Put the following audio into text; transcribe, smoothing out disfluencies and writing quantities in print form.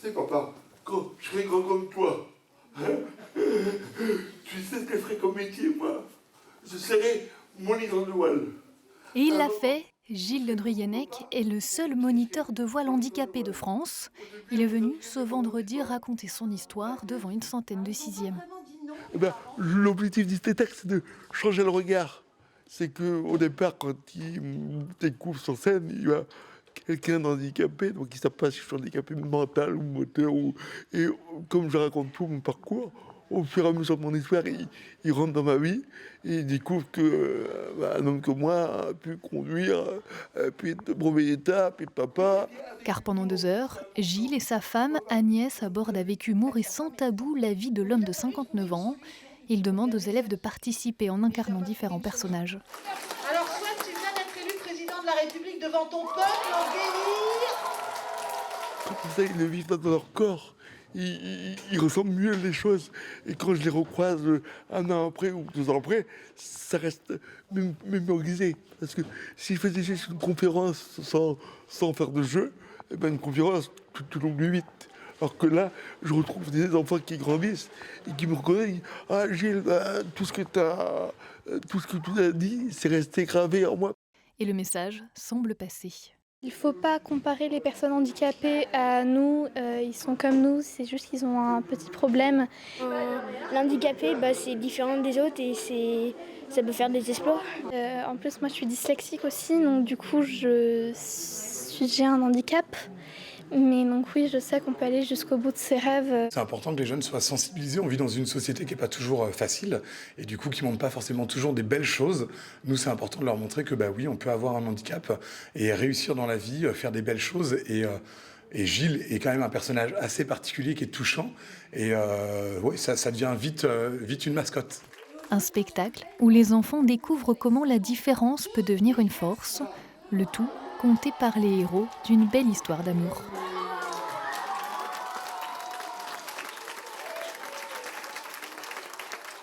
sais, papa, quand je serai grand comme toi, hein, tu sais ce que je ferai comme métier, moi? Je serai moniteur de voile. Et il l'a fait. Gilles Le Druyenec est le seul moniteur de voile handicapé de France. Il est venu ce vendredi raconter son histoire devant une centaine de sixièmes. Eh ben, l'objectif du spectacle, c'est de changer le regard. C'est qu'au départ, quand il découvre sur scène, il y a quelqu'un d'handicapé, donc il ne sait pas si je suis handicapé mental ou moteur. Et comme je raconte tout mon parcours, au fur et à mesure de mon histoire, il rentre dans ma vie et il découvre qu'un homme comme moi a pu conduire, puis être de brevet d'État, puis de papa. Car pendant 2 heures, Gilles et sa femme, Agnès, abordent avec humour et sans tabou la vie de l'homme de 59 ans. Il demande aux élèves de participer en incarnant différents personnages. Alors, soit tu viens d'être élu président de la République devant ton peuple en délire. Quand ils essayent de vivre dans leur corps, ils ressentent mieux les choses. Et quand je les recroise 1 an après ou 2 ans après, ça reste mémorisé. Parce que si je faisais juste une conférence sans faire de jeu, eh ben une conférence, tu l'oublies vite. Alors que là, je retrouve des enfants qui grandissent et qui me reconnaissent. Ah Gilles, tout ce que tu as dit, c'est resté gravé en moi. Et le message semble passer. Il ne faut pas comparer les personnes handicapées à nous, ils sont comme nous, c'est juste qu'ils ont un petit problème. L'handicapé, c'est différent des autres et ça peut faire des exploits. En plus, moi je suis dyslexique aussi, donc du coup j'ai un handicap. Mais donc oui, je sais qu'on peut aller jusqu'au bout de ses rêves. C'est important que les jeunes soient sensibilisés. On vit dans une société qui n'est pas toujours facile et du coup qui ne montre pas forcément toujours des belles choses. Nous, c'est important de leur montrer que oui, on peut avoir un handicap et réussir dans la vie, faire des belles choses. Et Gilles est quand même un personnage assez particulier qui est touchant. Et ça devient vite une mascotte. Un spectacle où les enfants découvrent comment la différence peut devenir une force. Le tout conté par les héros d'une belle histoire d'amour.